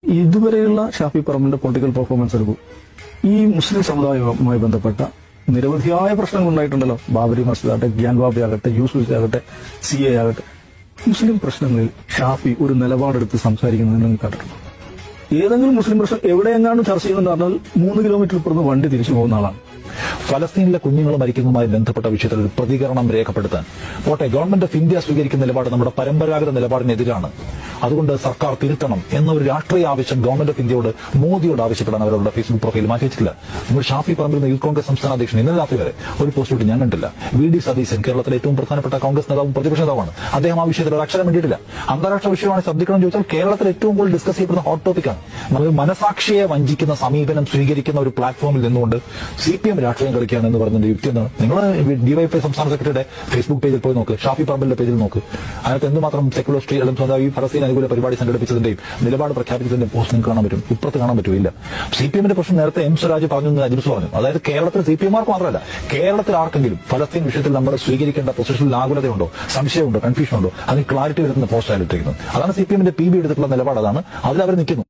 ഇതുവരെയുള്ള Shafi പറമ്പിന്റെ political performance എടുക്കും. ഈ മുസ്ലിം സമുദായവുമായി ബന്ധപ്പെട്ട നിരവധിയായ പ്രശ്നങ്ങൾ ഉണ്ടായിട്ടുണ്ടല്ലോ. ബാബരി മസ്ജിദ് ആകട്ടെ, ഗ്യാങ് വാബി ആകട്ടെ, യൂസുഫ് ആകട്ടെ, CA ആകട്ടെ, മുസ്ലിം പ്രശ്നങ്ങളിൽ ഷാഫി ഒരു നിലപാടെടുത്ത് സംസാരിക്കുന്നത് നിങ്ങൾ കണ്ടിട്ടുണ്ടോ? ഏതെങ്കിലും മുസ്ലിം പ്രശ്നം എവിടെയെങ്ങാനും ചർച്ച ചെയ്യുമെന്ന് പറഞ്ഞാൽ 3 കിലോമീറ്റർ ഇപ്പുറത്ത് വണ്ടി തിരിച്ചു പോകുന്ന ആളാണ്. ഫലസ്തീനിലെ കുഞ്ഞുങ്ങൾ മരിക്കുന്നതുമായി ബന്ധപ്പെട്ട വിഷയത്തിൽ ഒരു പ്രതികരണം രേഖപ്പെടുത്താൻ പോട്ടെ, ഗവൺമെന്റ് ഓഫ് ഇന്ത്യ സ്വീകരിക്കുന്ന നിലപാട് നമ്മുടെ പരമ്പരാഗത നിലപാടിനെതിരാണ്. അതുകൊണ്ട് സർക്കാർ തിരുത്തണം എന്ന ഒരു രാഷ്ട്രീയ ആവശ്യം ഗവൺമെന്റ് ഓഫ് ഇന്ത്യയോട് മോദിയോട് ആവശ്യപ്പെടാൻ അവരുടെ ഫേസ്ബുക്ക് പ്രൊഫൈൽ മാറ്റി വെച്ചിട്ടില്ല. നമ്മൾ ഷാഫി പറമ്പിൽ യൂത്ത് കോൺഗ്രസ് സംസ്ഥാന അധ്യക്ഷൻ ഇന്നലെ രാത്രി വരെ ഒരു പോസ്റ്റ് ഇട്ട് ഞാൻ കണ്ടില്ല. VD സതീശൻ കേരളത്തിലെ ഏറ്റവും പ്രധാനപ്പെട്ട കോൺഗ്രസ് നേതാവും പ്രതിപക്ഷ നേതാവാണ്. അദ്ദേഹം ആ വിഷയത്തിൽ ഒരു അക്ഷരം വേണ്ടിയിട്ടില്ല. അന്താരാഷ്ട്ര വിഷയമാണ് ശ്രദ്ധിക്കണം ചോദിച്ചാൽ കേരളത്തിൽ ഏറ്റവും കൂടുതൽ ഡിസ്കസ് ചെയ്യപ്പെടുന്ന ഹോട്ട് ടോപ്പിക്കാണ്. നമ്മൾ മനസാക്ഷിയെ വഞ്ചിക്കുന്ന സമീപനം സ്വീകരിക്കുന്ന ഒരു പ്ലാറ്റ്ഫോമിൽ നിന്നുകൊണ്ട് CPM രാഷ്ട്രീയം കളിക്കുകയാണ് എന്ന് പറയുന്നതിന്റെ യുക്തി എന്താണ്? നിങ്ങൾ DYFI സംസ്ഥാന സെക്രട്ടറിയുടെ ഫേസ്ബുക്ക് പേജിൽ പോയി നോക്ക്, ഷാഫി പറമ്പിന്റെ പേജിൽ നോക്ക്. അതിനകത്ത് എന്തുമാത്രം സെക്കുലർ സ്ട്രീറ്റ് അല്ലെങ്കിൽ ഈ ഫലസ്തീൻ അനുകൂല പരിപാടി സംഘടിപ്പിച്ചതിന്റെയും നിലപാട് പ്രഖ്യാപിച്ചതിന്റെയും പോസ്റ്റ് നിങ്ങൾക്ക് കാണാൻ പറ്റും. ഇപ്പുറത്ത് കാണാൻ പറ്റില്ല. CPMന്റെ പ്രശ്നം നേരത്തെ M സ്വരാജ് പറഞ്ഞു, അജിൽസ് പറഞ്ഞു. അതായത് കേരളത്തിൽ CPMമാർക്ക് മാത്രമല്ല, കേരളത്തിൽ ആർക്കെങ്കിലും ഫലസ്തീൻ വിഷയത്തിൽ നമ്മൾ സ്വീകരിക്കേണ്ട പൊസിഷനിൽ ആകുലതയുണ്ടോ, സംശയമുണ്ടോ, കൺഫ്യൂഷൻ ഉണ്ടോ, അതിന് ക്ലാരിറ്റി വരുന്ന പോസ്റ്റ് ആയിട്ടിരിക്കുന്നത്. അതാണ് CPMന്റെ PB എടുത്തിട്ടുള്ള നിലപാട്. അതാണ് അതിൽ അവർ നിൽക്കുന്നു.